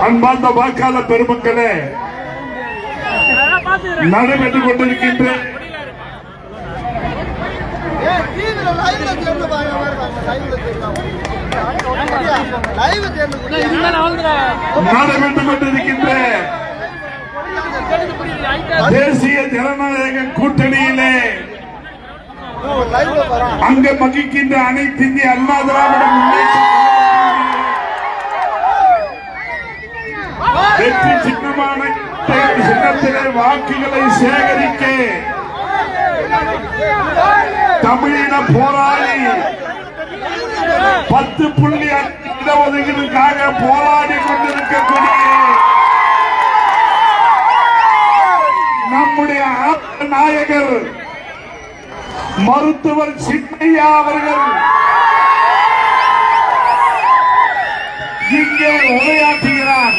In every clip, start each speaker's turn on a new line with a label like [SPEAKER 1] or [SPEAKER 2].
[SPEAKER 1] அன்பார்ந்த வாக்காளர் பெருமக்களே, நடைபெற்றுக் கொண்டிருக்கின்ற தேசிய ஜனநாயக கூட்டணியிலே அங்க மகிழ்கின்ற அனைத்து இந்திய அண்ணா திராவிட முன்னேற்ற வெற்றி சின்னமான சின்னத்திலே வாக்குகளை சேகரிக்க தமிழின போராளி 10.5 இடஒதுக்கீடுக்காக போராடி கொண்டிருக்கக்கூடிய நம்முடைய நாயகர் மருத்துவர் சின்னையா அவர்கள் இங்கே உரையாற்றுகிறார்.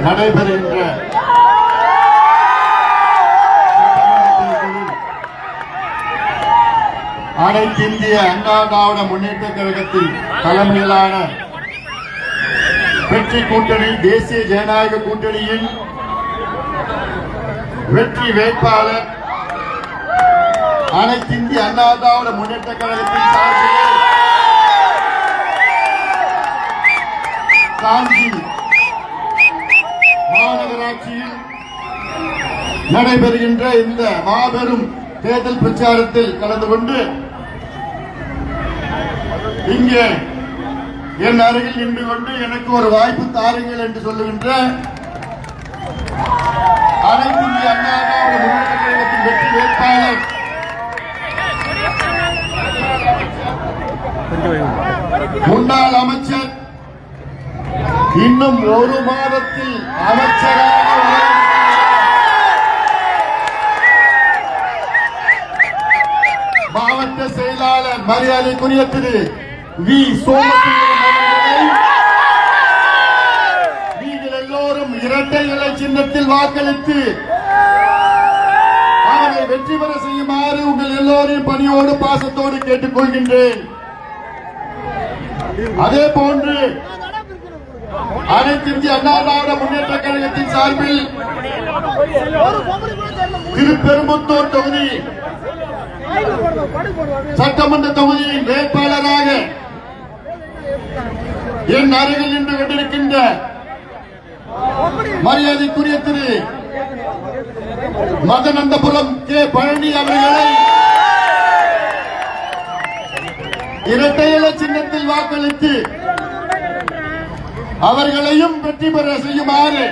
[SPEAKER 1] நடைபெறுகின்ற அனைத்து இந்திய அண்ணா திராவிட முன்னேற்ற கழகத்தின் தலைமையிலான வெற்றி கூட்டணி தேசிய ஜனநாயக கூட்டணியின் வெற்றி வேட்பாளர் அனைத்து இந்திய அண்ணா திராவிட முன்னேற்ற கழகத்தின் சார்பில் காஞ்சி மாநகராட்சியில் நடைபெறுகின்ற இந்த மாபெரும் தேர்தல் பிரச்சாரத்தில் கலந்து கொண்டு இங்கே என் அருகில் நின்று கொண்டு எனக்கு ஒரு வாய்ப்பு தாருங்கள் என்று சொல்லுகின்ற அனைத்து இந்திய அண்ணா திராவிட முன்னேற்ற கழகத்தின் வெற்றி வேட்பாளர் முன்னாள் அமைச்சர், இன்னும் ஒரு மாதத்தில் அமைச்சராக மாவட்ட செயலாளர் மரியாதைக்குரிய திரு வி சோமசுந்தரம் அவர்களை நீங்கள் எல்லோரும் இரட்டை இலை சின்னத்தில் வாக்களித்து அவரை வெற்றி பெற செய்யுமாறு உங்கள் எல்லோரையும் பணியோடு பாசத்தோடு கேட்டுக் கொள்கின்றேன். அதே போன்று அனைத்து இந்திய அண்ணா திராவிட முன்னேற்ற கழகத்தின் சார்பில் திருப்பெரும்புத்தூர் தொகுதி சட்டமன்ற தொகுதியின் வேட்பாளராக என் அருகில் நின்று கொண்டிருக்கின்ற மரியாதைக்குரிய திரு மதனந்தபுரம் கே பழனி அவர்களை இரட்டை இலை சின்னத்தில் வாக்களித்து அவர்களையும் வெற்றி பெற செய்யுமாறு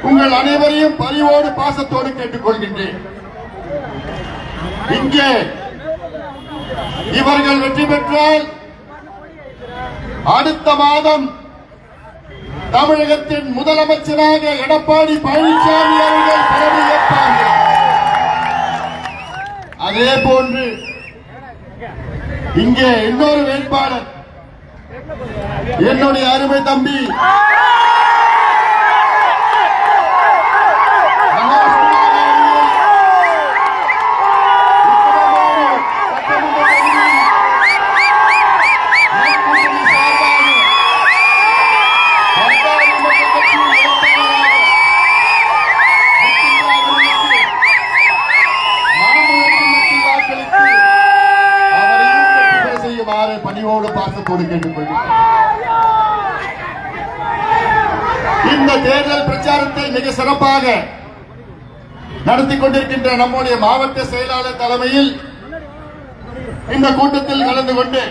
[SPEAKER 1] உங்கள் அனைவரையும் பணிவோடு பாசத்தோடு கேட்டுக் கொள்கின்றேன். இங்கே இவர்கள் வெற்றி பெற்றால் அடுத்த மாதம் தமிழகத்தின் முதலமைச்சராக எடப்பாடி பழனிசாமி அவர்கள் பதவியேற்பார்கள். அதே போன்று இங்கே இன்னொரு வேட்பாளர் என்னுடைய அருமை தம்பி பணியோடு பாசத்தோடு கேட்டுக்கொள்கிறேன். இந்த தேர்தல் பிரச்சாரத்தை மிக சிறப்பாக நடத்தி கொண்டிருக்கின்ற நம்முடைய மாவட்ட செயலாளர் தலைமையில் இந்த கூட்டத்தில் கலந்து கொண்டு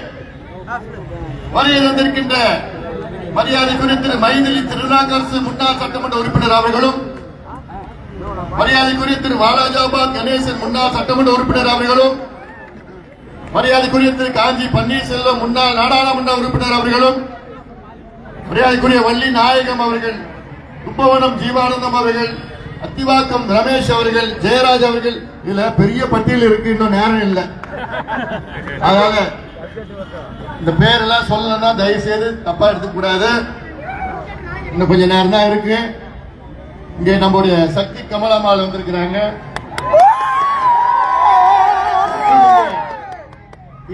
[SPEAKER 1] வருகை தந்திருக்கின்ற மரியாதைக்குரிய திரு மைதிலி திருநாகரசு முன்னாள் சட்டமன்ற உறுப்பினர் அவர்களும், மரியாதைக்குரிய திரு வாலாஜாபாத் கணேசன் முன்னாள் சட்டமன்ற உறுப்பினர் அவர்களும், மரியாதைக்குரிய திரு காஞ்சி பன்னீர்செல்வம் முன்னாள் நாடாளுமன்ற உறுப்பினர் அவர்களும், மரியாதைக்குரிய வள்ளி நாயகம் அவர்கள், கும்பகோணம் ஜீவானந்தம் அவர்கள், அத்திவாக்கம் ரமேஷ் அவர்கள், ஜெயராஜ் அவர்கள், இதுல பெரிய பட்டியல் இருக்கு, இன்னும் நேரம் இல்லை. அதனால இந்த பேரெல்லாம் சொல்லணும்னா தயவு செய்து தப்பா எடுத்துக்க கூடாது. இன்னும் கொஞ்ச நேரம் தான் இருக்கு. இங்கே நம்முடைய சக்தி கமலம்மாள் வந்திருக்கிறாங்க.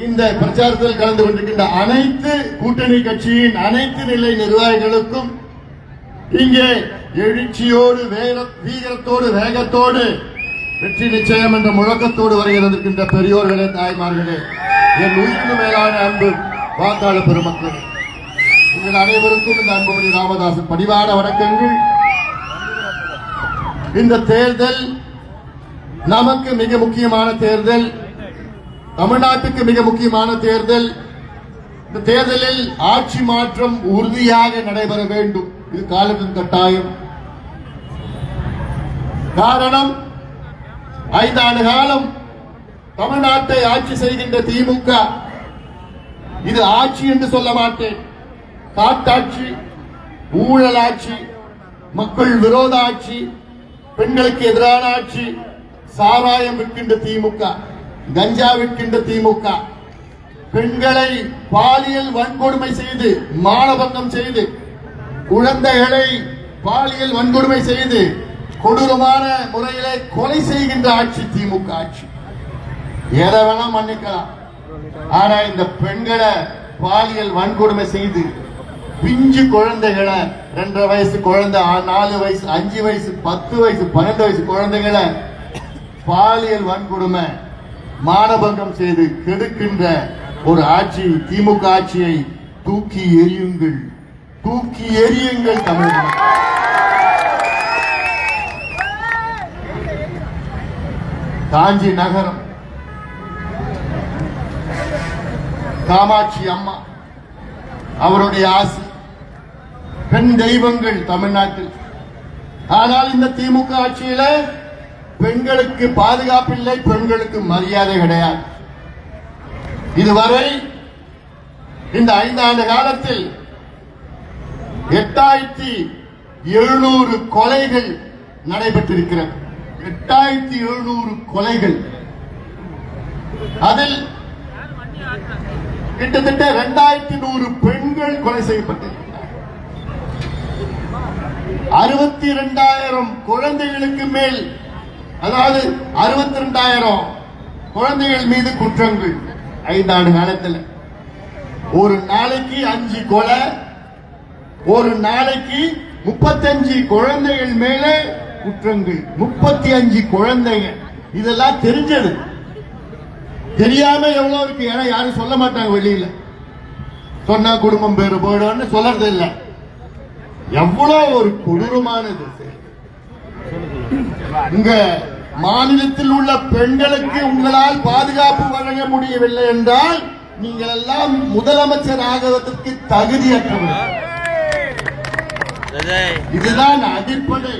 [SPEAKER 1] இந்த பிரச்சாரத்தில் கலந்து கொண்டிருக்கின்ற அனைத்து கூட்டணி கட்சியின் அனைத்து நிலை நிர்வாகிகளுக்கும் இங்கே எழுச்சியோடு வீரத்தோடு வேகத்தோடு வெற்றி நிச்சயம் என்ற முழக்கத்தோடு வருகின்ற பெரியோர்களே, தாய்மார்களே, என் உயிரினும் மேலான அன்பு வாக்காளர் பெருமக்கள், உங்கள் அனைவருக்கும் இந்த அன்புமணி ராமதாசன் பணிவான வணக்கங்கள். இந்த தேர்தல் நமக்கு மிக முக்கியமான தேர்தல், தமிழ்நாட்டுக்கு மிக முக்கியமான தேர்தல். இந்த தேர்தலில் ஆட்சி மாற்றம் உறுதியாக நடைபெற வேண்டும். இது காலத்தின் கட்டாயம். காரணம், 5 ஆண்டு காலம் தமிழ்நாட்டை ஆட்சி செய்கின்ற திமுக, இது ஆட்சி என்று சொல்ல மாட்டேன், காட்டாட்சி, ஊழல் ஆட்சி, மக்கள் விரோத ஆட்சி, பெண்களுக்கு எதிரான ஆட்சி, சாராயம் விற்கின்ற திமுக, கஞ்சா விற்கின்ற திமுக, பெண்களை பாலியல் வன்கொடுமை செய்து மானபங்கம் செய்து, குழந்தைகளை பாலியல் வன்கொடுமை செய்து கொடூரமான முறையிலே கொலை செய்கின்ற ஆட்சி திமுக ஆட்சி. எதை வேணா மன்னிக்கலாம், ஆனா இந்த பெண்களை பாலியல் வன்கொடுமை செய்து பிஞ்சு குழந்தைகளை 2.5 வயசு குழந்தை, 4 வயசு, 5 வயசு, 10 வயசு, 12 வயசு குழந்தைகளை பாலியல் வன்கொடுமை மானபங்கம் செய்து கெடுக்கின்ற ஒரு ஆட்சி திமுக ஆட்சியை தூக்கி எறியுங்கள், தூக்கி எறியுங்கள் தமிழகம். காஞ்சி நகரம், காமாட்சி அம்மா அவருடைய ஆசி, பெண் தெய்வங்கள் தமிழ்நாட்டில். ஆனால் இந்த திமுக ஆட்சியில பெண்களுக்கு பாதுகாப்பில்லை, பெண்களுக்கு மரியாதை கிடையாது. இதுவரை இந்த 5 ஆண்டு காலத்தில் 8700 கொலைகள் நடைபெற்றிருக்கிறது. 8700 கொலைகள். அதில் கிட்டத்தட்ட 2100 பெண்கள் கொலை செய்யப்பட்டிருக்கிறார். 62,000 குழந்தைகளுக்கு மேல், அதாவது 62,000 குழந்தைகள் மீது குற்றங்கள் 5 ஆண்டு காலத்தில். ஒரு நாளைக்கு 5 கொலை, ஒரு நாளைக்கு 35 குழந்தைகள் மேலே குற்றங்கள், 35 குழந்தைகள். இதெல்லாம் தெரிஞ்சது, தெரியாம எவ்வளவு இருக்கு. ஏன்னா யாரும் சொல்ல மாட்டாங்க, வெளியில சொன்னா குடும்பம் பேரு போயிடும்னு சொல்றது இல்லை. எவ்வளவு ஒரு கொடூரமானது. உங்க மாநிலத்தில் உள்ள பெண்களுக்கு உங்களால் பாதுகாப்பு வழங்க முடியவில்லை என்றால் நீங்கள் எல்லாம் முதலமைச்சர் ஆகுவதற்கு தகுதியற்றவர்கள். இதுதான் அடிப்படை.